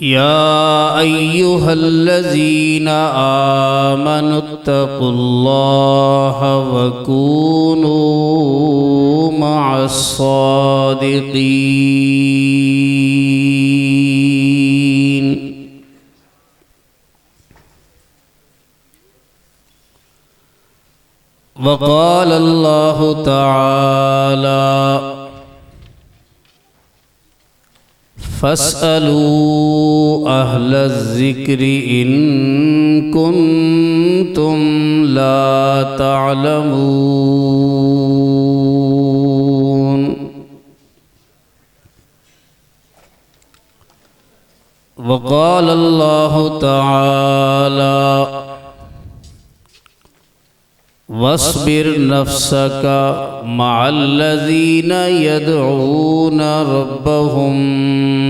يا أيها الذين آمنوا اتقوا الله وكونوا مع الصادقين. وقال الله تعالى: فاسألوا أهل الذكر إن كنتم لا تعلمون. وقال الله تعالى: واصبر نفسك مع الذين يدعون ربهم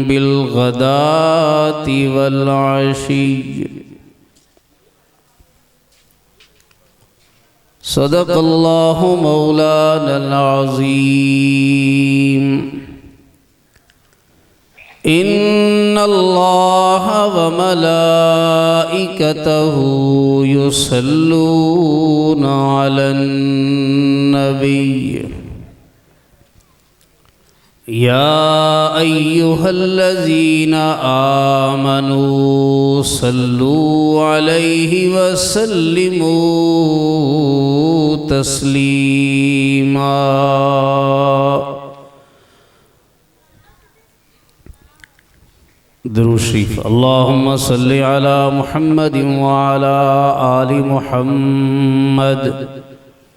بالغداة والعشي. صدق الله مولانا العظيم. إن الله وملائكته يصلون على النبي. يا أيها الذين آمنوا صلوا عليه وسلموا تسليما. درود شریف. اللهم صل على محمد وعلى آل محمد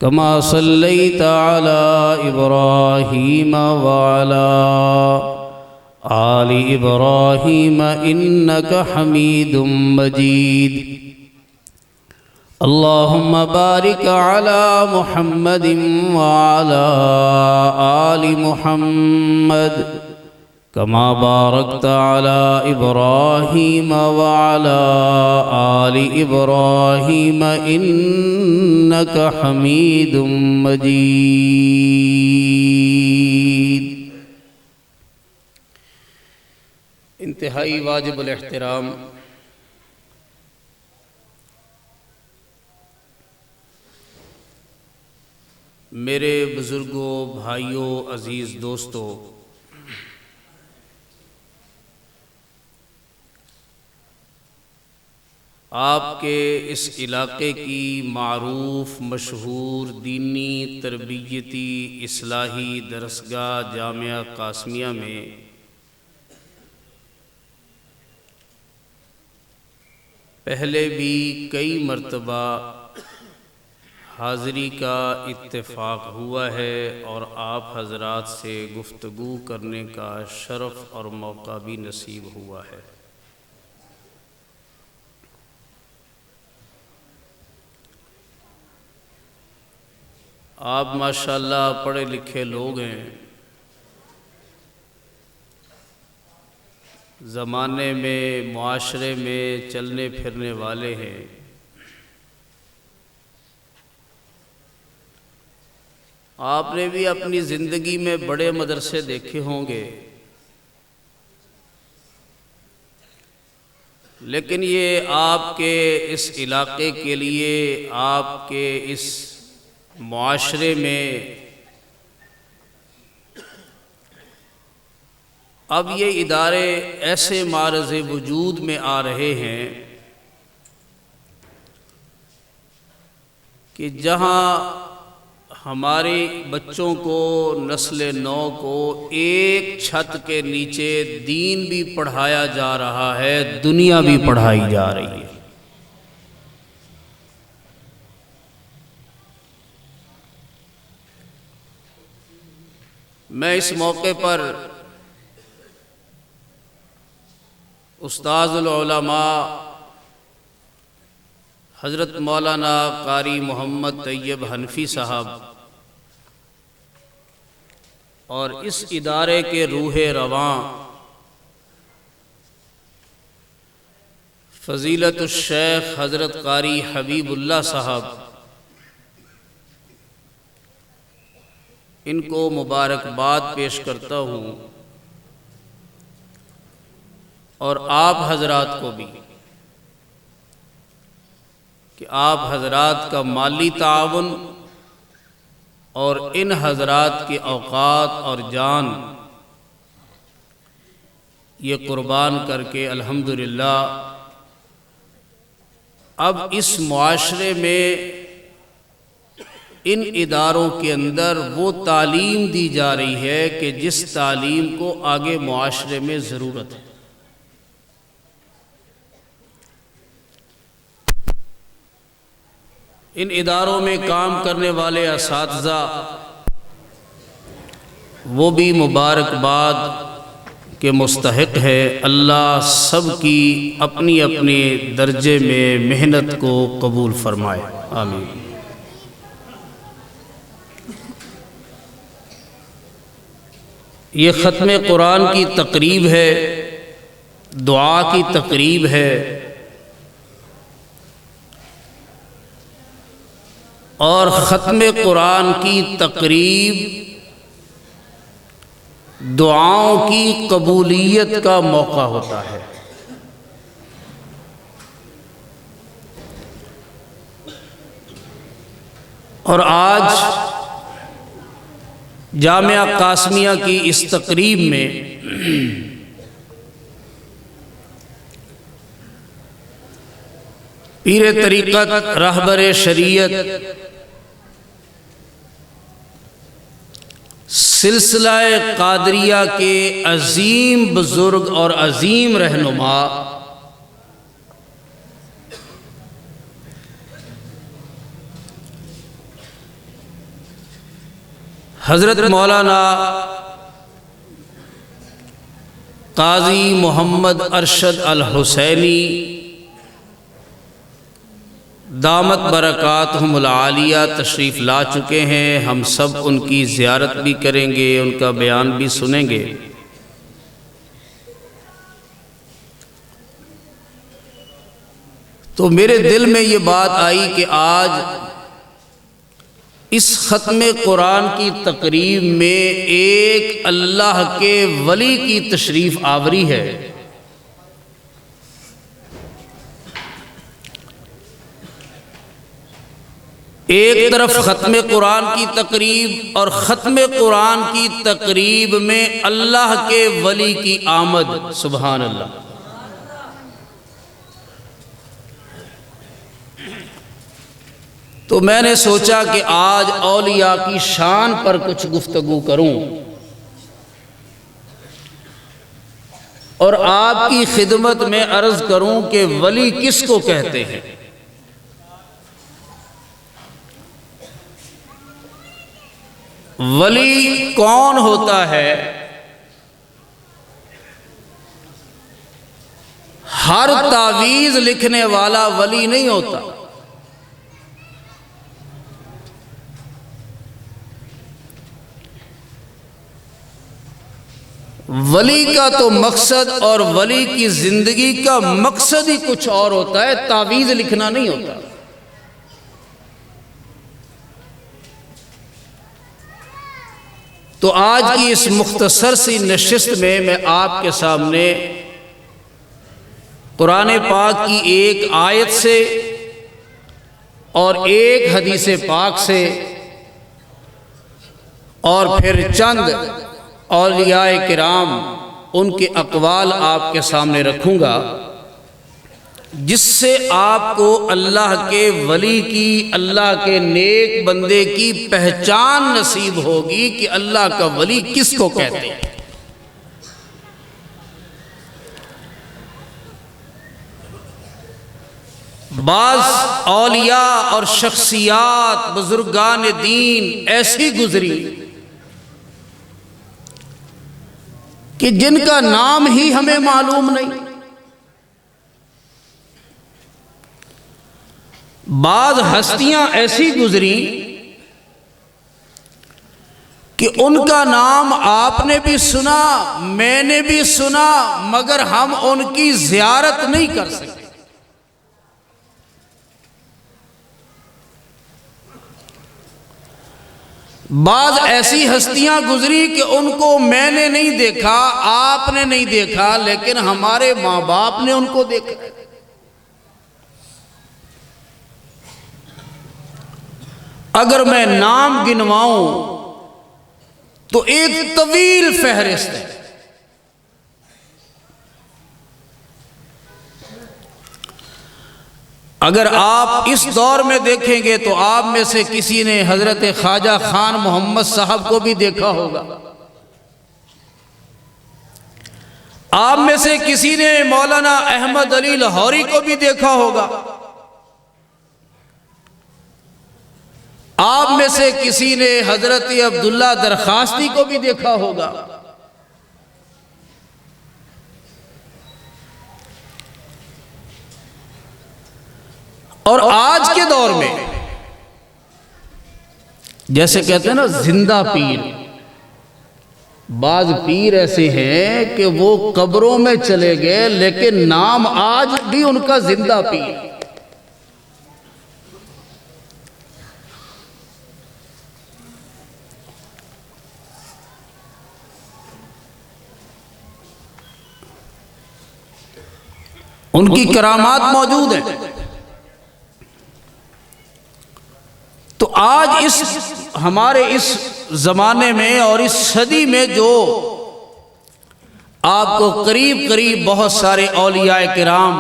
كما صليت على إبراهيم وعلى آل إبراهيم إنك حميد مجيد. اللهم بارك على محمد وعلى آل محمد كما باركت على إبراهيم وعلى آل إبراهيم إنك حميد مجيد. انتہائی واجب الاحترام میرے بزرگوں، بھائیوں، عزیز دوستوں، آپ کے اس علاقے کی معروف مشہور دینی تربیتی اصلاحی درسگاہ جامعہ قاسمیہ میں پہلے بھی کئی مرتبہ حاضری کا اتفاق ہوا ہے اور آپ حضرات سے گفتگو کرنے کا شرف اور موقع بھی نصیب ہوا ہے. آپ ماشاءاللہ پڑھے لکھے لوگ ہیں، زمانے میں معاشرے میں چلنے پھرنے والے ہیں. آپ نے بھی اپنی زندگی میں بڑے مدرسے دیکھے ہوں گے، لیکن یہ آپ کے اس علاقے کے لیے، آپ کے اس معاشرے میں اب یہ ادارے ایسے معرض وجود میں آ رہے ہیں کہ جہاں ہمارے بچوں کو، نسل نو کو ایک چھت کے نیچے دین بھی پڑھایا جا رہا ہے، دنیا بھی پڑھائی جا رہی ہے. میں اس موقع پر استاذ العلماء حضرت مولانا قاری محمد طیب حنفی صاحب اور اس ادارے کے روح رواں فضیلت الشیخ حضرت قاری حبیب اللہ صاحب ان کو مبارکباد پیش کرتا ہوں اور آپ حضرات کو بھی کہ آپ حضرات کا مالی تعاون اور ان حضرات کے اوقات اور جان یہ قربان کر کے الحمدللہ اب اس معاشرے میں ان اداروں کے اندر وہ تعلیم دی جا رہی ہے کہ جس تعلیم کو آگے معاشرے میں ضرورت ہے۔ ان اداروں میں کام کرنے والے اساتذہ وہ بھی مبارکباد کے مستحق ہے۔ اللہ سب کی اپنی اپنے درجے میں محنت کو قبول فرمائے، آمین۔ یہ ختم قرآن کی تقریب ہے، دعا کی تقریب ہے، اور ختم قرآن کی تقریب دعاؤں کی قبولیت کا موقع ہوتا ہے۔ اور آج جامعہ قاسمیہ کی اس تقریب میں پیر طریقت رہبر شریعت سلسلہ قادریہ کے عظیم بزرگ اور عظیم رہنما حضرت مولانا قاضی محمد ارشد الحسینی دامت برکاتہم العالیہ تشریف لا چکے ہیں۔ ہم سب ان کی زیارت بھی کریں گے، ان کا بیان بھی سنیں گے۔ تو میرے دل میں یہ بات آئی کہ آج اس ختم قرآن کی تقریب میں ایک اللہ کے ولی کی تشریف آوری ہے۔ ایک طرف ختم قرآن کی تقریب اور ختم قرآن کی تقریب میں اللہ کے ولی کی آمد، سبحان اللہ۔ تو میں نے سوچا کہ آج اولیاء کی شان پر کچھ گفتگو کروں اور آپ کی خدمت میں عرض کروں کہ ولی کس کو کہتے ہیں۔ ولی کون ہوتا ہے؟ ہر تعویذ لکھنے والا ولی نہیں ہوتا۔ ولی کا تو مقصد اور ولی کی زندگی کا مقصد ہی کچھ اور ہوتا ہے، تعویذ لکھنا نہیں ہوتا۔ تو آج کی اس مختصر سی نشست میں آپ کے سامنے قرآن پاک کی ایک آیت سے اور ایک حدیث پاک سے اور پھر چند اولیاء کرام ان کے اقوال آپ کے سامنے رکھوں گا، جس سے آپ کو اللہ کے ولی کی، اللہ کے نیک بندے کی پہچان نصیب ہوگی کہ اللہ کا ولی کس کو کہتے ہیں۔ بعض اولیاء اور شخصیات بزرگان دین ایسی گزری کہ جن کا نام ہی ہمیں معلوم نہیں۔ بعض ہستیاں ایسی گزری کہ ان کا نام آپ نے بھی سنا، میں نے بھی سنا، مگر ہم ان کی زیارت نہیں کر سکے۔ بعض ایسی ہستیاں گزری کہ ان کو میں نے نہیں دیکھا، آپ نے نہیں دیکھا، لیکن ہمارے ماں باپ نے ان کو دیکھا۔ اگر میں نام گنواؤں تو ایک طویل فہرست ہے۔ اگر آپ اس دور میں دیکھیں گے تو آپ میں سے کسی نے حضرت خواجہ خان محمد صاحب کو بھی دیکھا ہوگا، آپ میں سے کسی نے مولانا احمد علی لاہوری کو بھی دیکھا ہوگا، آپ میں سے کسی نے حضرت عبداللہ درخواستی کو بھی دیکھا ہوگا۔ اور آج کے دور میں جیسے کہتے ہیں نا زندہ پیر، بعض پیر ایسے ہیں کہ وہ قبروں میں چلے گئے لیکن نام آج بھی ان کا زندہ پیر۔ ان کی کرامات موجود ہیں۔ تو آج ہمارے اس زمانے میں اور اس صدی میں جو آپ کو قریب قریب بہت سارے اولیاء کرام،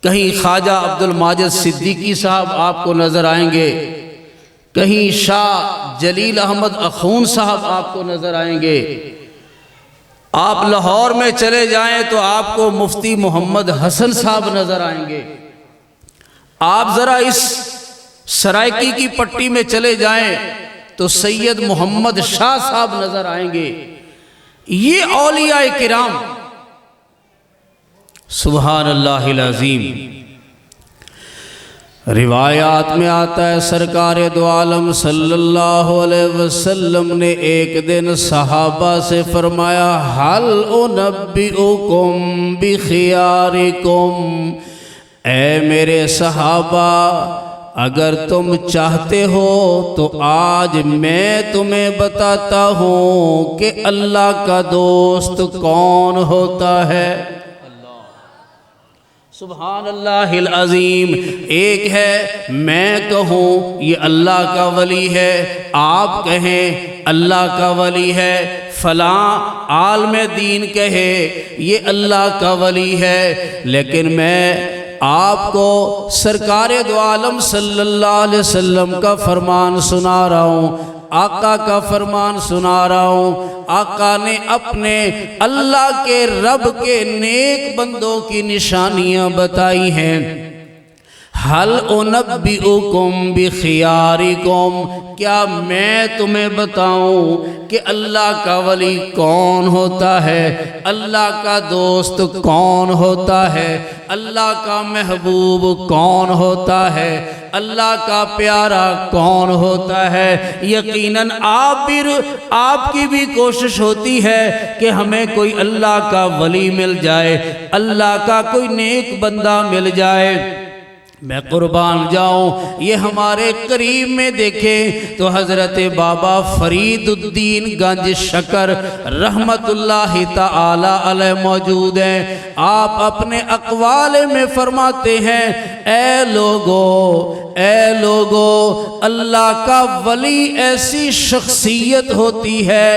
کہیں خواجہ عبد الماجد صدیقی صاحب آپ کو نظر آئیں گے، کہیں شاہ جلیل احمد اخون صاحب آپ کو نظر آئیں گے، آپ لاہور میں چلے جائیں تو آپ کو مفتی محمد حسن صاحب نظر آئیں گے، آپ ذرا اس سرائکی کی پٹی میں چلے جائیں تو سید محمد شاہ صاحب نظر آئیں گے۔ یہ اولیاء کرام، سبحان اللہ العظیم۔ روایات میں آتا ہے سرکار دو عالم صلی اللہ علیہ وسلم نے ایک دن صحابہ سے فرمایا، حل انبئکم بخیارکم، اے میرے صحابہ اگر تم چاہتے ہو تو آج میں تمہیں بتاتا ہوں کہ اللہ کا دوست کون ہوتا ہے۔ سبحان اللہ العظیم۔ ایک ہے میں کہوں یہ اللہ کا ولی ہے، آپ کہیں اللہ کا ولی ہے، فلاں عالم دین کہے یہ اللہ کا ولی ہے، لیکن میں آپ کو سرکار دو عالم صلی اللہ علیہ وسلم کا فرمان سنا رہا ہوں، آقا کا فرمان سنا رہا ہوں۔ آقا نے اپنے اللہ کے رب کے نیک بندوں کی نشانیاں بتائی ہیں۔ حل انبئکم بخیارکم، کیا میں تمہیں بتاؤں کہ اللہ کا ولی کون ہوتا ہے، اللہ کا دوست کون ہوتا ہے، اللہ کا محبوب کون ہوتا ہے، اللہ کا پیارا کون ہوتا ہے۔ یقیناً آپ کی بھی کوشش ہوتی ہے کہ ہمیں کوئی اللہ کا ولی مل جائے، اللہ کا کوئی نیک بندہ مل جائے۔ میں قربان جاؤں، یہ ہمارے قریب میں دیکھیں تو حضرت بابا فرید الدین گنج شکر رحمت اللہ تعالی علیہ موجود ہیں۔ آپ اپنے اقوال میں فرماتے ہیں، اے لوگو اللہ کا ولی ایسی شخصیت ہوتی ہے،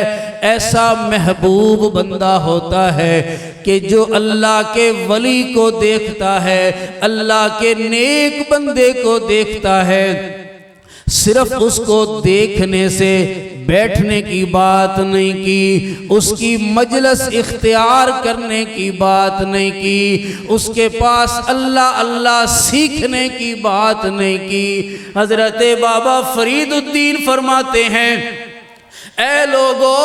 ایسا محبوب بندہ ہوتا ہے کہ جو اللہ کے ولی کو دیکھتا ہے، اللہ کے نیک بندے کو دیکھتا ہے، صرف اس کو دیکھنے سے بیٹھنے کی بات نہیں کی، اس کی مجلس اختیار کرنے کی بات نہیں کی، اس کے پاس اللہ اللہ سیکھنے کی بات نہیں کی۔ حضرت بابا فرید الدین فرماتے ہیں، اے لوگو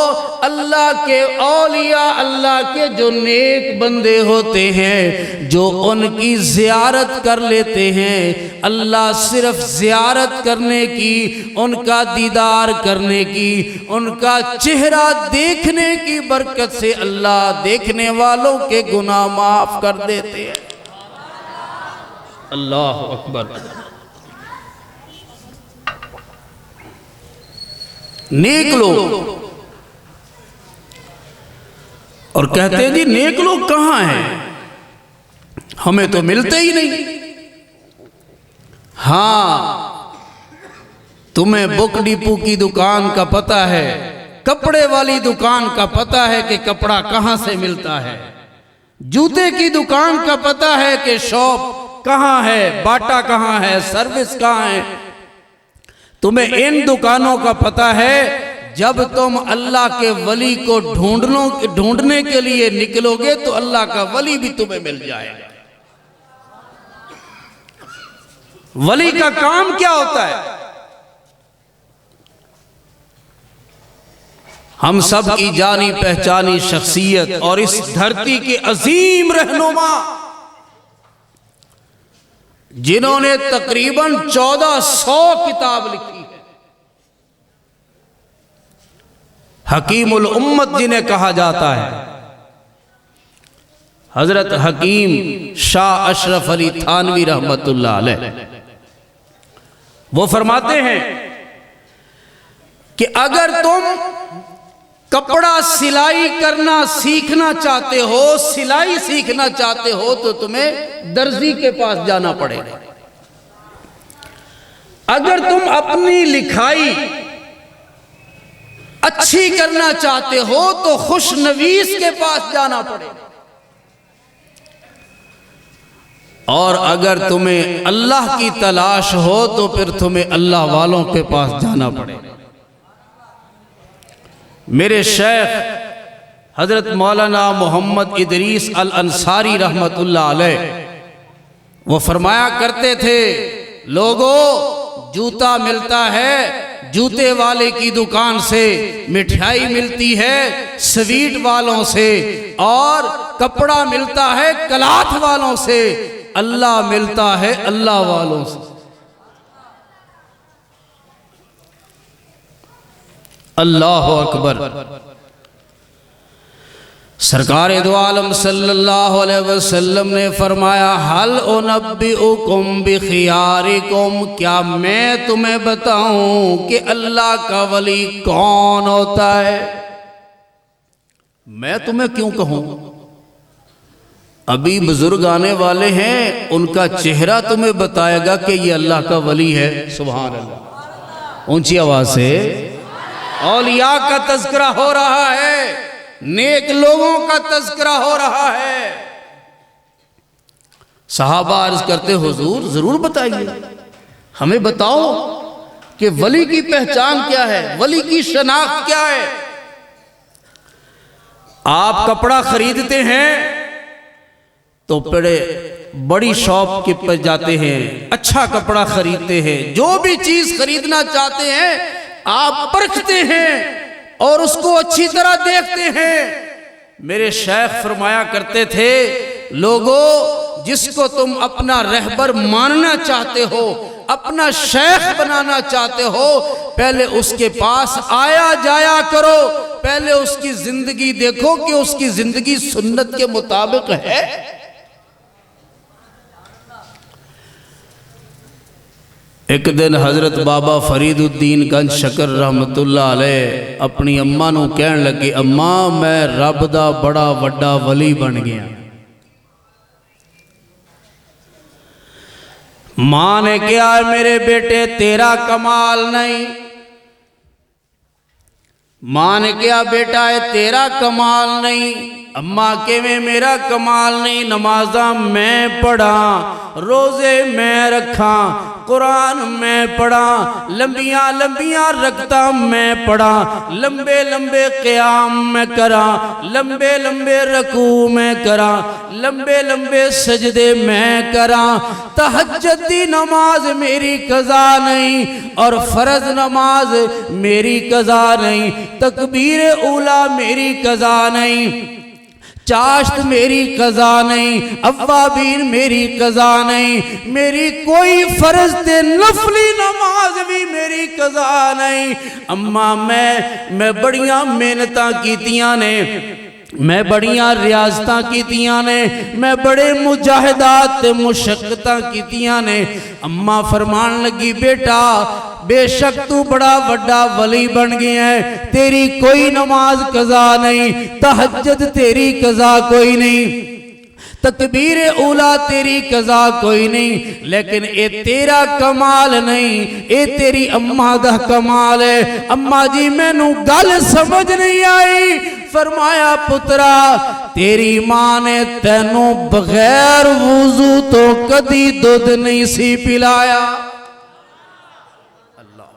اللہ کے اولیاء، اللہ کے جو نیک بندے ہوتے ہیں، جو ان کی زیارت کر لیتے ہیں، اللہ صرف زیارت کرنے کی، ان کا دیدار کرنے کی، ان کا چہرہ دیکھنے کی برکت سے اللہ دیکھنے والوں کے گناہ معاف کر دیتے ہیں۔ اللہ اکبر۔ نیک لوگ، اور کہتے ہیں جی نیک لوگ کہاں ہیں، ہمیں تو ملتے ہی نہیں۔ ہاں تمہیں بک ڈپو کی دکان کا پتہ ہے، کپڑے والی دکان کا پتہ ہے کہ کپڑا کہاں سے ملتا ہے، جوتے کی دکان کا پتہ ہے کہ شاپ کہاں ہے، باٹا کہاں ہے، سروس کہاں ہے۔ تمہیں ان دکانوں کا پتہ ہے، جب تم اللہ کے ولی کو ڈھونڈنے کے لیے نکلو گے تو اللہ کا ولی بھی تمہیں مل جائے گا۔ ولی کا کام کیا ہوتا ہے؟ ہم سب کی جانی پہچانی شخصیت اور اس دھرتی کے عظیم رہنما، جنہوں نے تقریباً 1400 کتاب لکھی ہے، حکیم الامت جنہیں کہا جاتا ہے، حضرت حکیم شاہ اشرف علی تھانوی رحمت اللہ علیہ، وہ فرماتے ہیں کہ اگر تم کپڑا سلائی کرنا سیکھنا چاہتے ہو، سلائی سیکھنا چاہتے ہو تو تمہیں درزی کے پاس جانا پڑے گا۔ اگر تم اپنی لکھائی اچھی کرنا چاہتے ہو تو خوشنویس کے پاس جانا پڑے گا، اور اگر تمہیں اللہ کی تلاش ہو تو پھر تمہیں اللہ والوں کے پاس جانا پڑے گا۔ میرے شیخ حضرت مولانا محمد ادریس الانصاری رحمت اللہ علیہ وہ فرمایا کرتے تھے، لوگو جوتا ملتا ہے جوتے والے کی دکان سے، مٹھائی ملتی ہے سویٹ والوں سے، اور کپڑا ملتا ہے کلاتھ والوں سے، اللہ ملتا ہے اللہ والوں سے۔ اللہ اکبر۔ سرکار دو عالم صلی اللہ علیہ وسلم نے فرمایا، حل انبئکم بخیارکم، کیا میں تمہیں بتاؤں کہ اللہ کا ولی کون ہوتا ہے؟ میں تمہیں کیوں کہوں؟ ابھی بزرگ آنے والے ہیں، ان کا چہرہ تمہیں بتائے گا کہ یہ اللہ کا ولی ہے۔ سبحان اللہ، اونچی آواز سے۔ اولیاء کا تذکرہ ہو رہا ہے، نیک لوگوں کا تذکرہ ہو رہا ہے۔ صحابہ عرض کرتے، حضور ضرور بتائیے، ہمیں بتاؤ کہ ولی کی پہچان کیا ہے، ولی کی شناخت کیا ہے۔ آپ کپڑا خریدتے ہیں تو بڑی شاپ کے پر جاتے ہیں، اچھا کپڑا خریدتے ہیں، جو بھی چیز خریدنا چاہتے ہیں آپ پرکھتے ہیں اور اس کو اچھی طرح دیکھتے ہیں۔ میرے شیخ فرمایا کرتے تھے، لوگو جس کو تم اپنا رہبر ماننا چاہتے ہو، اپنا شیخ بنانا چاہتے ہو، پہلے اس کے پاس آیا جایا کرو، پہلے اس کی زندگی دیکھو کہ اس کی زندگی سنت کے مطابق ہے۔ ایک دن حضرت بابا فرید الدین گنج شکر رحمت اللہ علیہ اپنی اماں نو کہن لگے، اماں میں رب دا بڑا وڈا ولی بن گیا۔ ماں نے کہا، میرے بیٹے تیرا کمال نہیں۔ ماں نے کہا، بیٹا ہے تیرا کمال نہیں۔ اماں کہ میرا کمال نہیں، نمازاں میں پڑھا، روزے میں رکھا، قرآن میں پڑھا، لمبیاں لمبیاں رکعتاں میں پڑھا، لمبے لمبے قیام میں کرا، لمبے لمبے رکوع میں کرا، لمبے لمبے سجدے میں کرا۔ تہجد دی نماز میری قضا نہیں اور فرض نماز میری قضا نہیں، تکبیر اولیٰ میری قضا نہیں، چاشت میری قضا نہیں، اوابین میری قضا نہیں، میری کوئی فرض تے نفلی نماز بھی میری قضا نہیں۔ اماں میں بڑیاں محنتاں کیتیاں نے، میں بڑیاں ریاضتاں کیتیاں نے، میں بڑے مجاہدات مشقتاں کیتیاں نے۔ اماں فرمان لگی بیٹا بے شک تو بڑا وڈا ولی بن گیا ہے، تیری کوئی نماز قضا نہیں، تہجد تیری قضا کوئی نہیں، تکبیر اولا تیری قضا کوئی نہیں، لیکن اے تیرا کمال نہیں، اے تیری اماں دا کمال ہے۔ اماں جی میں نو گل سمجھ نہیں آئی۔ فرمایا پترا تیری ماں نے تینوں بغیر وضو تو کدی دودھ نہیں سی پلایا۔ اللہ،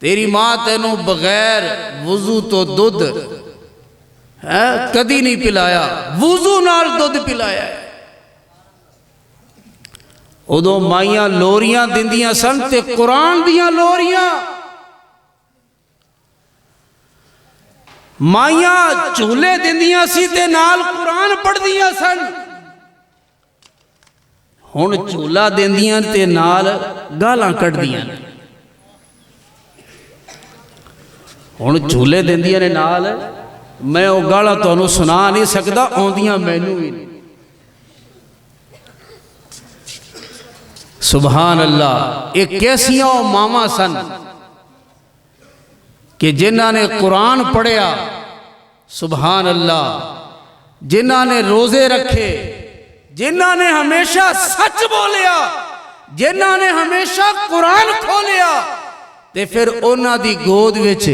تیری ماں تینوں بغیر وضو تو دودھ کدی نہیں پلایا، وضو نال دودھ پلایا ہے۔ ادو مائیاں لوریاں دیندیاں سن تے قرآن دیاں لوریاں، مائیاں چولے دیندیاں سی تے نال قرآن پڑھ دیاں سن۔ ہن چولا دیندیاں تے نال گالاں کٹ دیاں، ہن چولے دیندیاں نے نال میں وہ گالا تو انہوں سنا نہیں سکتا، آندیاں مینوں ہی نہیں۔ سبحان اللہ، ایک کیسیاں ماما سن کہ جنہاں نے قرآن پڑھیا، سبحان اللہ، جنہاں نے روزے رکھے، جنہاں نے ہمیشہ سچ بولیا، جنہاں نے ہمیشہ قرآن کھولیا، تے پھر انہاں دی گود وچ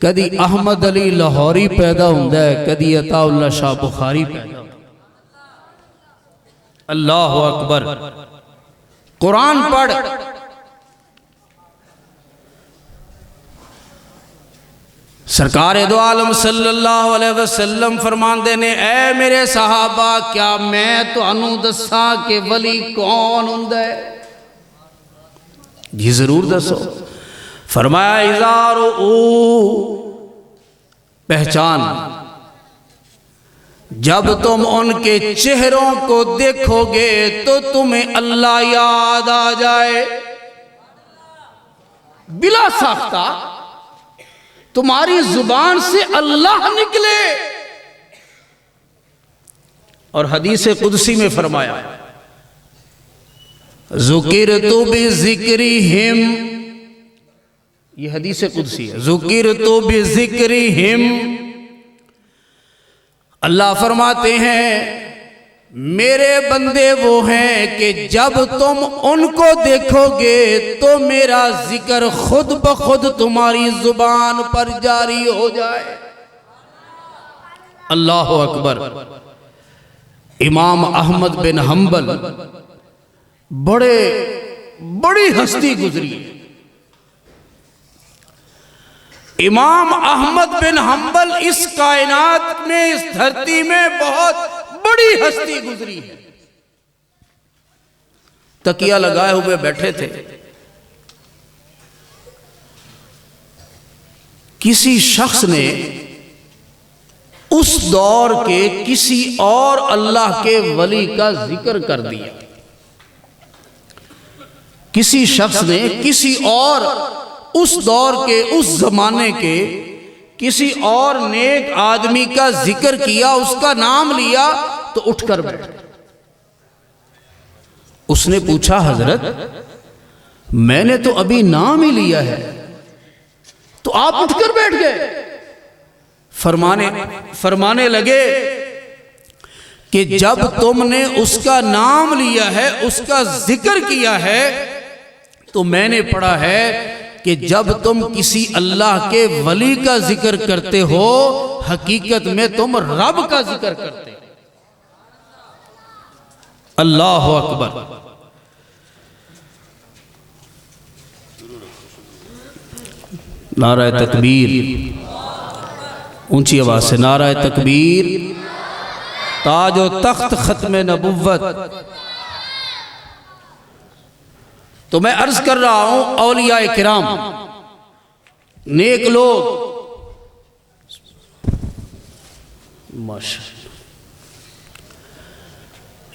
کدی احمد علی لاہوری پیدا ہوندہ ہے، کدی عطا اللہ شاہ بخاری پیدا ہوندہ ہے۔ اللہ اکبر، قرآن پڑھ۔ سرکار دو عالم صلی اللہ علیہ وسلم فرماندے نے اے میرے صحابہ کیا میں تو انہوں دساں کہ ولی کون ہوندہ ہے؟ جی ضرور دسو۔ فرمایا ازارو پہچان، جب تم ان کے چہروں کو دیکھو گے تو تمہیں اللہ یاد آ جائے، بلا ساختہ تمہاری زبان سے اللہ نکلے۔ اور حدیث قدسی میں فرمایا ذکرت بذکرہم، یہ حدیث قدسی ہے، ذکرت بذکرہم، اللہ فرماتے ہیں میرے بندے وہ ہیں کہ جب تم ان کو دیکھو گے تو میرا ذکر خود بخود تمہاری زبان پر جاری ہو جائے۔ اللہ اکبر۔ امام احمد بن حنبل بڑی ہستی گزری ہے۔ امام احمد بن حنبل اس کائنات میں، اس دھرتی میں بہت بڑی ہستی گزری ہے۔ تکیہ لگائے ہوئے بیٹھے تھے، کسی شخص نے اس دور کے کسی اور اللہ کے ولی کا ذکر کر دیا۔ کسی شخص نے کسی اور اس دور کے، اس زمانے کے کسی اور نیک آدمی کا ذکر کیا، اس کا نام لیا تو اٹھ کر بیٹھ گئے۔ اس نے پوچھا حضرت میں نے تو ابھی نام ہی لیا ہے، تو آپ اٹھ کر بیٹھ گئے؟ فرمانے لگے کہ جب تم نے اس کا نام لیا ہے، اس کا ذکر کیا ہے، تو میں نے پڑھا ہے کہ جب تم کسی اللہ کے ولی کا ذکر کرتے ہو حقیقت میں تم رب کا ذکر کرتے ہو۔ اللہ اکبر۔ نعرہ تکبیر، اونچی آواز سے نعرہ تکبیر، تاج و تخت ختم نبوت۔ تو میں عرض کر رہا ہوں اولیاء کرام، نیک لوگ، ماشاءاللہ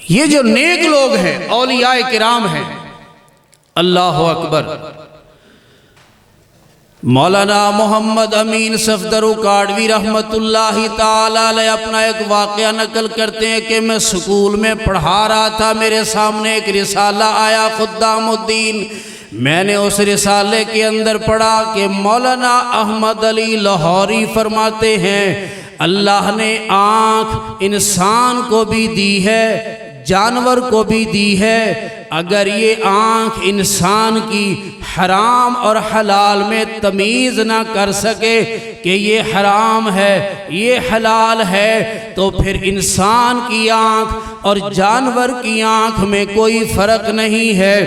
یہ جو نیک لوگ ہیں، اولیاء کرام ہیں، اللہ اکبر، مولانا محمد امین صفدر کاڑوی رحمت اللہ تعالی علیہ اپنا ایک واقعہ نقل کرتے ہیں کہ میں سکول میں پڑھا رہا تھا، میرے سامنے ایک رسالہ آیا خدام الدین، میں نے اس رسالے کے اندر پڑھا کہ مولانا احمد علی لاہوری فرماتے ہیں اللہ نے آنکھ انسان کو بھی دی ہے، جانور کو بھی دی ہے، اگر یہ آنکھ انسان کی حرام اور حلال میں تمیز نہ کر سکے کہ یہ حرام ہے یہ حلال ہے تو پھر انسان کی آنکھ اور جانور کی آنکھ میں کوئی فرق نہیں ہے۔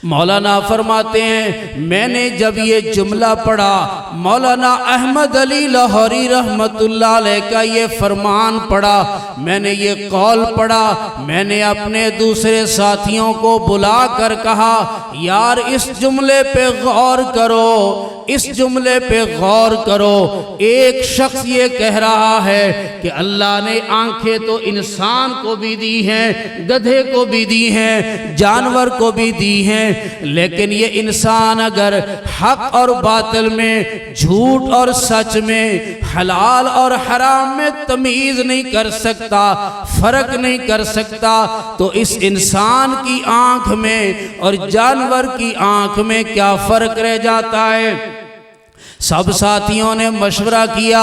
مولانا فرماتے ہیں میں نے جب یہ جملہ پڑھا، مولانا احمد علی لاہوری رحمت اللہ علیہ کا یہ فرمان پڑھا، میں نے یہ قول پڑھا، میں نے اپنے دوسرے ساتھیوں کو بلا کر کہا یار اس جملے پہ غور کرو، اس جملے پہ غور کرو۔ ایک شخص یہ کہہ رہا ہے کہ اللہ نے آنکھیں تو انسان کو بھی دی ہیں، گدھے کو بھی دی ہیں، جانور کو بھی دی ہیں، لیکن یہ انسان اگر حق اور باطل میں، جھوٹ اور سچ میں، حلال اور حرام میں تمیز نہیں کر سکتا، فرق نہیں کر سکتا، تو اس انسان کی آنکھ میں اور جانور کی آنکھ میں کیا فرق رہ جاتا ہے؟ سب ساتھیوں نے مشورہ کیا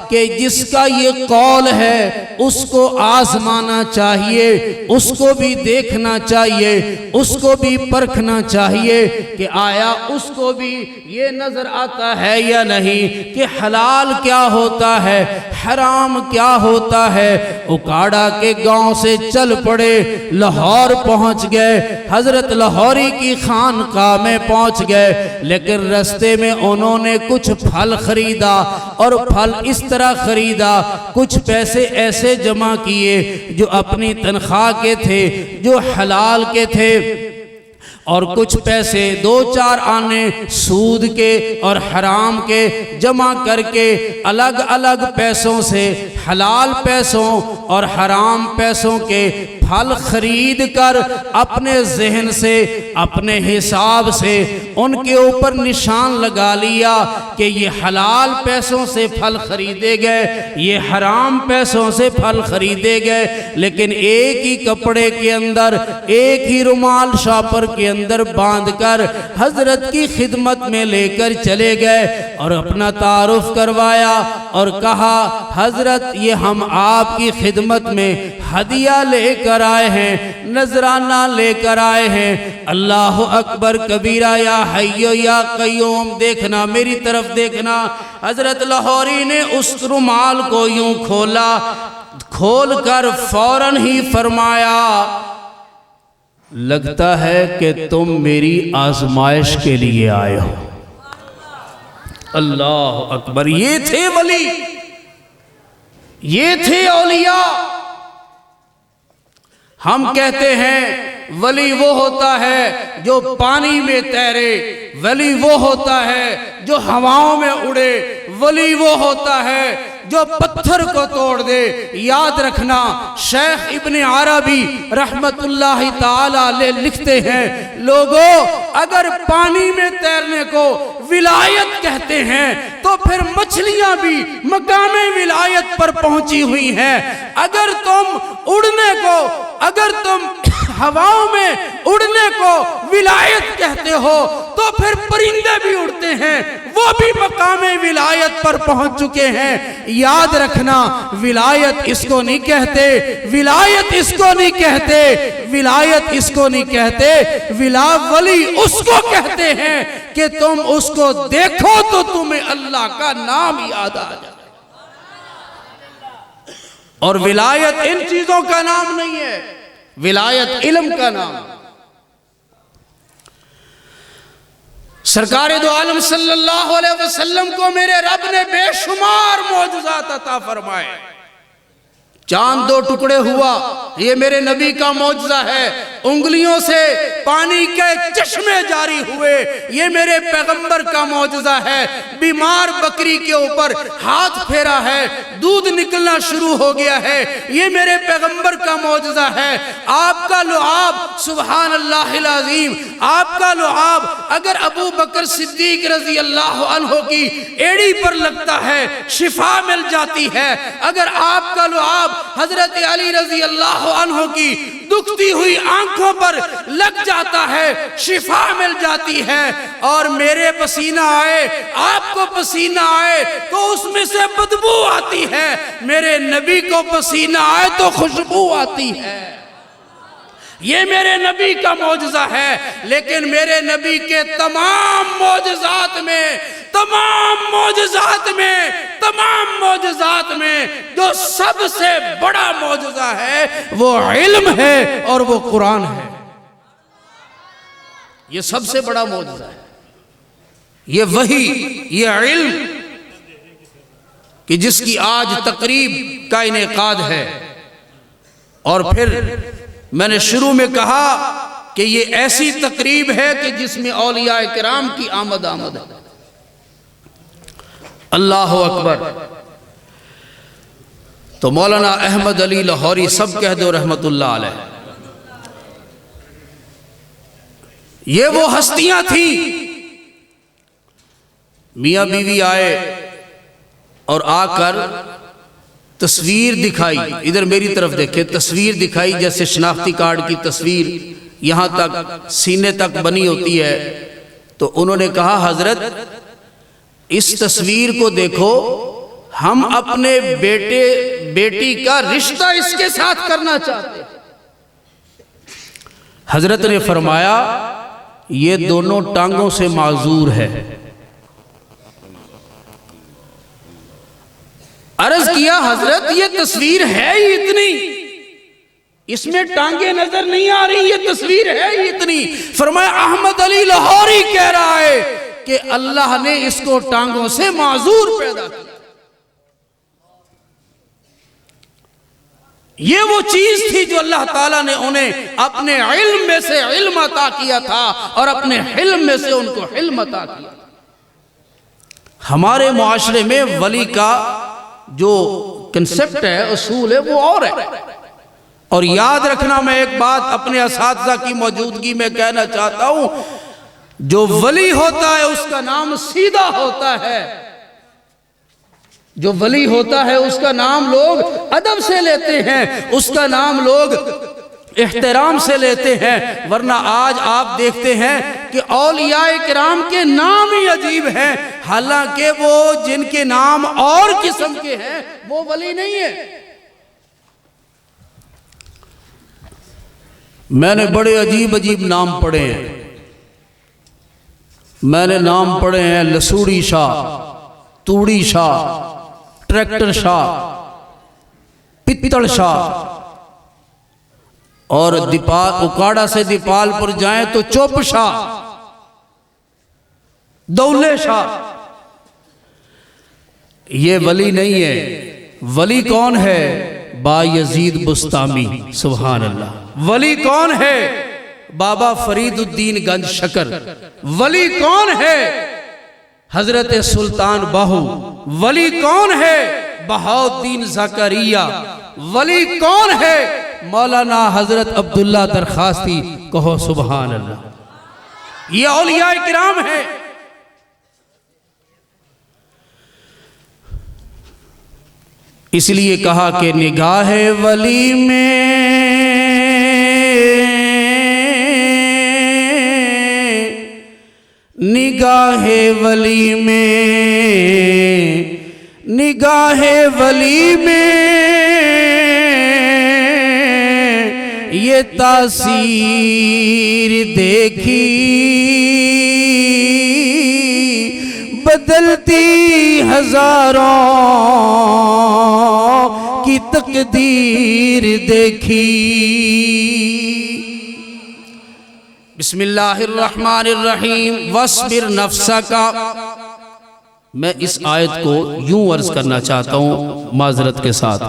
کہ جس کا یہ قول ہے اس کو آزمانا چاہیے، اس کو بھی دیکھنا چاہیے، اس کو بھی پرکھنا چاہیے کہ آیا اس کو بھی یہ نظر آتا ہے یا نہیں کہ حلال کیا ہوتا ہے، حرام کیا ہوتا ہے۔ اکاڑا کے گاؤں سے چل پڑے، لاہور پہنچ گئے، حضرت لاہوری کی خانقاہ میں پہنچ گئے، لیکن رستے میں انہوں نے کچھ پھل خریدا اور پھل اس طرح خریدا، کچھ پیسے ایسے جمع کیے جو اپنی تنخواہ کے تھے، جو حلال کے تھے، اور کچھ پیسے 2-4 آنے سود کے اور حرام کے جمع کر کے الگ الگ پیسوں سے، حلال پیسوں اور حرام پیسوں کے پھل خرید کر اپنے ذہن سے، اپنے حساب سے ان کے اوپر نشان لگا لیا کہ یہ حلال پیسوں سے پھل خریدے گئے، یہ حرام پیسوں سے پھل خریدے گئے، لیکن ایک ہی کپڑے کے اندر، ایک ہی رومال شاپر کے اندر باندھ کر حضرت کی خدمت میں لے کر چلے گئے اور اپنا تعارف کروایا اور کہا حضرت یہ ہم آپ کی خدمت میں ہدیہ لے کر آئے ہیں، نذرانہ لے کر آئے ہیں۔ اللہ اکبر کبیرہ، یا حی یا قیوم، دیکھنا میری طرف دیکھنا۔ حضرت لاہوری نے اس رومال کو یوں کھولا، کھول کر فوراً ہی فرمایا لگتا ہے کہ تم میری آزمائش کے لیے آئے ہو۔ اللہ اکبر، یہ تھے ولی، یہ تھے اولیاء۔ ہم کہتے ہیں ولی وہ ہوتا ہے جو پانی میں تیرے، ولی وہ ہوتا ہے جو ہواؤں میں اڑے، ولی وہ ہوتا ہے جو پتھر کو توڑ دے۔ یاد رکھنا شیخ ابن عربی رحمت اللہ تعالی علیہ لکھتے ہیں لوگوں اگر پانی میں تیرنے کو ولایت کہتے ہیں تو پھر مچھلیاں بھی مقام ولایت پر پہنچی ہوئی ہیں۔ اگر تم اڑنے کو، اگر تم ہواؤں میں اڑنے کو ولایت کہتے ہو تو پھر پرندے بھی اڑتے ہیں، وہ بھی مقام ولایت پر پہنچ چکے ہیں۔ یاد رکھنا ولایت اس کو نہیں کہتے، ولایت اس کو نہیں کہتے، ولایت اس کو نہیں کہتے، ولی اس کو کہتے ہیں کہ تم اس کو دیکھو تو تمہیں اللہ کا نام یاد آ جائے۔ اور ولایت ان چیزوں کا نام نہیں ہے، ولایت علم کا نام۔ سرکار دو عالم صلی اللہ علیہ وسلم کو میرے رب نے بے شمار معجزات عطا فرمائے۔ چاند 2 ٹکڑے ہوا، یہ میرے نبی کا معجزہ ہے۔ انگلیوں سے پانی کے چشمے جاری ہوئے، یہ میرے پیغمبر کا معجزہ ہے۔ بیمار بکری کے اوپر ہاتھ پھیرا ہے، دودھ نکلنا شروع ہو گیا ہے، یہ میرے پیغمبر کا معجزہ ہے۔ آپ کا لعاب، سبحان اللہ العظیم، آپ کا لعاب اگر ابو بکر صدیق رضی اللہ عنہ کی ایڑی پر لگتا ہے شفا مل جاتی ہے، اگر آپ کا لعاب حضرت علی رضی اللہ عنہ کی دکھتی ہوئی آنکھوں پر لگ جاتا ہے شفا مل جاتی ہے، اور میرے پسینہ آئے، آپ کو پسینہ آئے تو اس میں سے بدبو آتی ہے، میرے نبی کو پسینہ آئے تو خوشبو آتی ہے۔ یہ میرے نبی کا معجزہ ہے، لیکن میرے نبی کے تمام معجزات میں جو سب سے بڑا معجزہ ہے وہ علم ہے اور وہ قرآن ہے۔ یہ سب سے بڑا معجزہ ہے، یہ وحی، یہ علم کہ جس کی آج تقریب کا انعقاد ہے۔ اور پھر میں نے شروع میں کہا کہ یہ ایسی تقریب ہے کہ جس میں اولیاء کرام کی آمد ہے۔ اللہ اکبر۔ تو مولانا احمد علی لاہوری سب کہہ دو رحمت اللہ علیہ، یہ وہ ہستیاں تھیں۔ میاں بیوی آئے اور آ کر تصویر دکھائی، ادھر میری طرف دیکھیں، تصویر دکھائی جیسے شناختی کارڈ کی تصویر یہاں تک سینے تک بنی ہوتی ہے۔ تو انہوں نے کہا حضرت اس تصویر کو دیکھو، ہم اپنے بیٹی کا رشتہ اس کے ساتھ کرنا چاہتے ہیں۔ حضرت نے فرمایا یہ دونوں ٹانگوں سے معذور ہے۔ عرض کیا حضرت یہ تصویر ہے ہی اتنی، اس میں ٹانگیں نظر نہیں آ رہی، یہ تصویر ہے ہی اتنی۔ فرمایا احمد علی لاہوری کہہ رہا ہے کہ اللہ نے اس کو ٹانگوں سے معذور پیدا کیا۔ یہ وہ چیز تھی جو اللہ تعالیٰ نے انہیں اپنے علم میں سے علم عطا کیا تھا اور اپنے حلم میں سے ان کو حلم عطا کیا۔ ہمارے معاشرے میں ولی کا جو کنسپٹ ہے، اصول ہے، وہ اور ہے۔ اور یاد رکھنا، میں ایک بات اپنے اساتذہ کی موجودگی میں کہنا چاہتا ہوں، جو ولی ہوتا ہے اس کا نام سیدھا ہوتا ہے، جو ولی ہوتا ہے اس کا نام لوگ ادب سے لیتے ہیں، اس کا نام لوگ احترام سے لیتے ہیں۔ ورنہ آج آپ دیکھتے ہیں کہ اولیاء کرام کے نام ہی عجیب ہیں، حالانکہ وہ جن کے نام اور قسم کے ہیں وہ ولی نہیں ہے۔ میں نے بڑے عجیب عجیب نام پڑھے ہیں، میں نے نام پڑھے ہیں لسوڑی شاہ، توڑی شاہ، ٹریکٹر شاہ، پتل شاہ، اور اکاڑا سے دیپال پر جائیں تو چوپ شاہ، دولے شاہ۔ یہ ولی نہیں ہے۔ ولی کون ہے؟ با یزید بستامی، سبحان اللہ۔ ولی کون ہے؟ بابا فرید الدین گنج شکر۔ ولی کون ہے؟ حضرت سلطان باہو۔ ولی کون ہے؟ بہاؤالدین زکریا۔ ولی کون ہے؟ مولانا حضرت عبداللہ درخواستی۔ کہو سبحان اللہ۔ یہ اولیاء کرام ہیں۔ اس لیے کہا کہ نگاہ ولی میں نگاہ ولی میں نگاہ ولی میں یہ تاثیر دیکھی بدلتی ہزاروں کی تقدیر دیکھی۔ بسم اللہ الرحمن الرحیم۔ وَاصْبِرْ نَفْسَكَ۔ میں اس آیت کو یوں عرض کرنا چاہتا ہوں معذرت کے ساتھ۔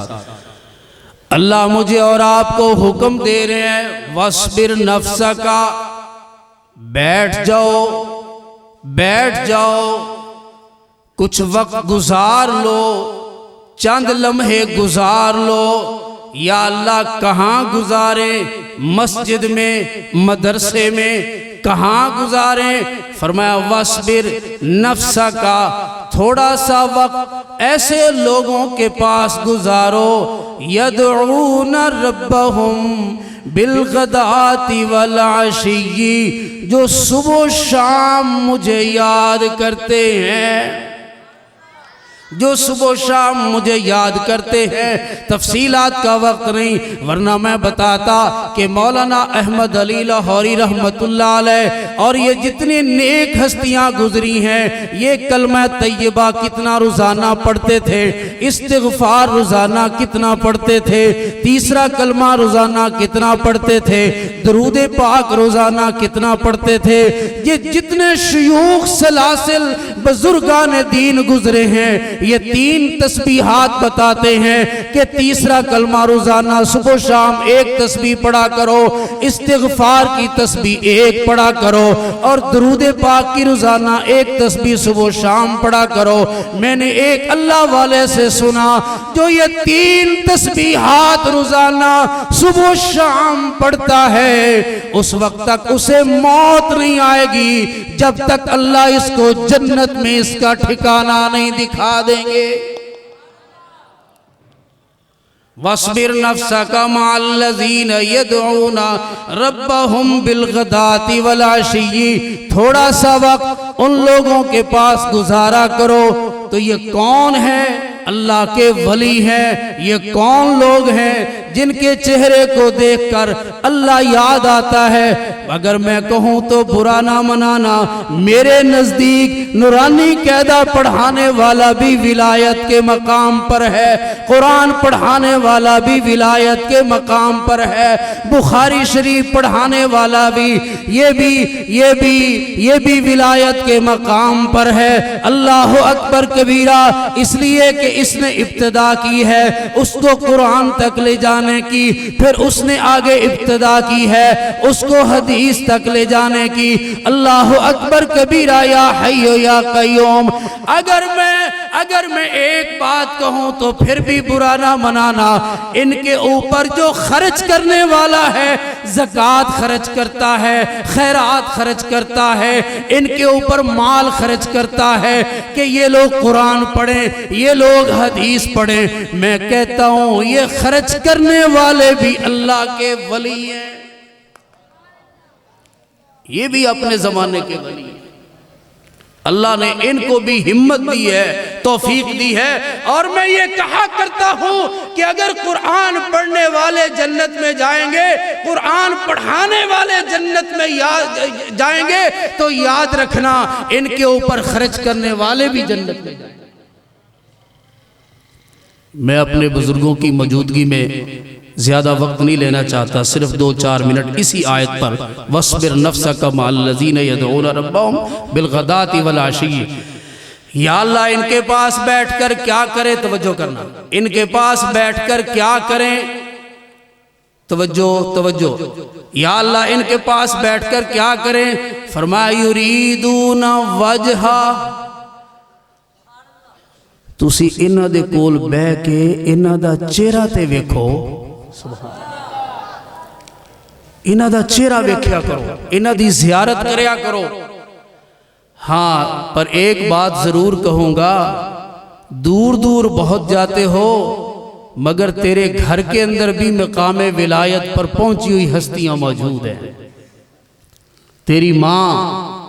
اللہ مجھے اور آپ کو حکم دے رہے ہیں وَاصْبِرْ نَفْسَكَ، بیٹھ جاؤ کچھ وقت گزار لو، چند لمحے گزار لو۔ یا اللہ کہاں گزاریں؟ مسجد میں، مدرسے میں، کہاں گزاریں؟ فرمایا وَاصْبِرْ نَفْسَكَ، تھوڑا سا وقت ایسے لوگوں کے پاس گزارو يَدْعُونَ رَبَّهُمْ بِالْغَدَاةِ وَالْعَشِيِّ، جو صبح و شام مجھے یاد کرتے ہیں، جو صبح و شام مجھے یاد کرتے ہیں۔ تفصیلات کا وقت نہیں، ورنہ میں بتاتا کہ مولانا احمد علی لاہوری رحمت اللہ علیہ اور یہ جتنی نیک ہستیاں گزری ہیں، یہ کلمہ طیبہ کتنا روزانہ پڑھتے تھے، استغفار روزانہ کتنا پڑھتے تھے، تیسرا کلمہ روزانہ کتنا پڑھتے تھے، درود پاک روزانہ کتنا پڑھتے تھے۔ یہ جتنے شیوخ سلاسل بزرگان دین گزرے ہیں، یہ 3 تسبیحات بتاتے ہیں کہ تیسرا کلمہ روزانہ صبح و شام 1 تسبیح پڑھا کرو، استغفار کی تسبیح 1 پڑھا کرو، اور درود پاک کی روزانہ 1 تسبیح صبح و شام پڑھا کرو۔ میں نے ایک اللہ والے سے سنا جو یہ 3 تسبیحات روزانہ صبح و شام پڑھتا ہے، اس وقت تک اسے موت نہیں آئے گی جب تک اللہ اس کو جنت میں اس کا ٹھکانہ نہیں دکھا دیں گے۔ وَاصْبِرْ نَفْسَكَ مَعَ الَّذِينَ يَدْعُونَ رَبَّهُمْ بِالْغَدَاةِ وَالْعَشِيِّ، تھوڑا سا وقت ان لوگوں کے پاس گزارا کرو۔ تو یہ کون ہے؟ اللہ کے ولی ہیں۔ یہ کون لوگ ہیں جن کے چہرے کو دیکھ کر اللہ یاد آتا ہے؟ اگر میں کہوں تو برا نہ منانا، میرے نزدیک نورانی قاعدہ پڑھانے والا بھی ولایت کے مقام پر ہے، قرآن پڑھانے والا بھی ولایت کے مقام پر ہے، بخاری شریف پڑھانے والا بھی یہ بھی ولایت کے مقام پر ہے۔ اللہ اکبر کبیرہ، اس لیے کہ اس نے ابتدا کی ہے اس کو قرآن تک لے جانے کی، پھر اس نے آگے ابتدا کی ہے اس کو حدیث تک لے جانے کی۔ اللہ اکبر کبیرہ، یا حی یا قیوم۔ اگر میں ایک بات کہوں تو پھر بھی برا نہ منانا، ان کے اوپر جو خرچ کرنے والا ہے، زکوٰۃ خرچ کرتا ہے، خیرات خرچ کرتا ہے، ان کے اوپر مال خرچ کرتا ہے کہ یہ لوگ قرآن پڑھیں، یہ لوگ حدیث پڑھیں، میں کہتا ہوں یہ خرچ کرنے والے بھی اللہ کے ولی ہیں، یہ بھی اپنے زمانے کے ولی ہیں۔ اللہ نے ان کو بھی ہمت دی ہے، توفیق دی ہے۔ اور میں یہ کہا کرتا ہوں کہ اگر قرآن پڑھنے والے جنت میں جائیں گے، قرآن پڑھانے والے جنت میں جائیں گے، تو یاد رکھنا ان کے اوپر خرچ کرنے والے بھی جنت میں جائیں گے۔ میں اپنے بزرگوں کی موجودگی میں زیادہ وقت نہیں لینا چاہتا، صرف 2-4 منٹ اسی آیت پر وَاصْبِرْ نَفْسَكَ مَعَ الَّذِينَ يَدْعُونَ رَبَّهُمْ بِالْغَدَاةِ وَالْعَشِيِّ۔ یا اللہ ان کے پاس بیٹھ کر کیا کریں؟ توجہ کرنا، ان کے پاس بیٹھ کر کیا کریں؟ توجہ۔ یا اللہ ان کے پاس بیٹھ کر کیا کریں؟ فرمایا یریدون وجہا، تسی انہاں دے کول بہ کے انہاں دا چہرہ تے ویکھو، انہاں دا چہرہ ویکھیا کرو، انہاں دی زیارت کریا کرو۔ ہاں پر ایک بات ضرور کہوں گا، دور دور بہت جاتے ہو مگر تیرے گھر کے اندر بھی مقام ولایت پر پہنچی ہوئی ہستیاں موجود ہیں۔ تیری ماں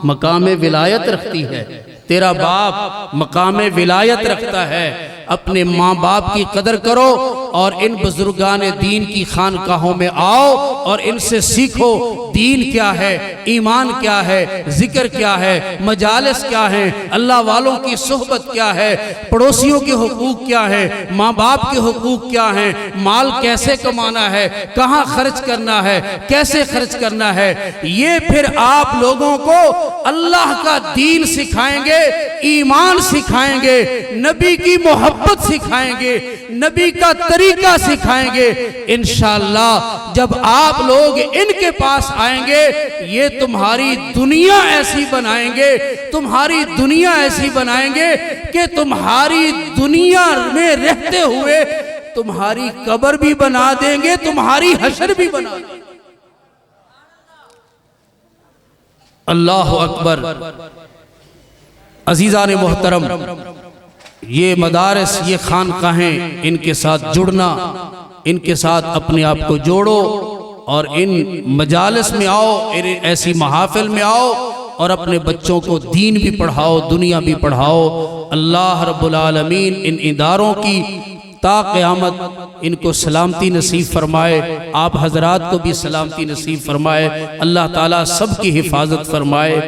مقام ولایت رکھتی ہے، تیرا باپ مقام ولایت رکھتا ہے۔ اپنے ماں باپ کی قدر کرو اور ان بزرگان دین کی خانقاہوں میں آؤ اور ان سے سیکھو دین کیا ہے، ایمان کیا ہے، ذکر کیا ہے، مجالس کیا ہے، اللہ والوں کی صحبت کیا ہے، پڑوسیوں کے حقوق کیا ہے، ماں باپ کے حقوق کیا ہیں، مال کیسے کمانا ہے، کہاں خرچ کرنا ہے، کیسے خرچ کرنا ہے۔ یہ پھر آپ لوگوں کو اللہ کا دین سکھائیں گے، ایمان سکھائیں گے، نبی کی محبت سکھائیں گے، نبی کا طریقہ طریقہ سکھائیں گے، انشاءاللہ جب آپ لوگ ان کے پاس آئیں گے یہ تمہاری دنیا ایسی بنائیں گے، تمہاری دنیا ایسی بنائیں گے کہ تمہاری دنیا میں رہتے ہوئے تمہاری قبر بھی بنا دیں گے، تمہاری حشر بھی بنا دیں گے۔ اللہ اکبر۔ عزیزان محترم، یہ مدارس، یہ خانقاہیں، ان کے ساتھ جڑنا، ان کے ساتھ اپنے آپ کو جوڑو اور ان مجالس میں آؤ، ایسی محافل میں آؤ اور اپنے بچوں کو دین بھی پڑھاؤ، دنیا بھی پڑھاؤ۔ اللہ رب العالمین ان اداروں کی تا قیامت ان کو سلامتی نصیب فرمائے، آپ حضرات کو بھی سلامتی نصیب فرمائے، اللہ تعالیٰ سب کی حفاظت فرمائے،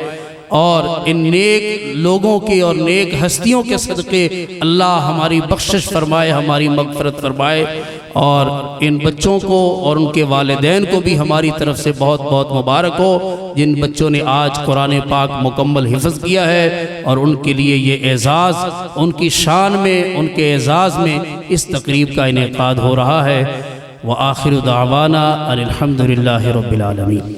اور ان نیک لوگوں کے اور نیک ہستیوں کے صدقے اللہ ہماری بخشش فرمائے، ہماری مغفرت فرمائے، اور ان بچوں کو اور ان کے والدین کو بھی ہماری طرف سے بہت بہت مبارک ہو جن بچوں نے آج قرآن پاک مکمل حفظ کیا ہے، اور ان کے لیے یہ اعزاز، ان کی شان میں، ان کے اعزاز میں اس تقریب کا انعقاد ہو رہا ہے۔ وآخر دعوانا ان الحمد للہ رب العالمین۔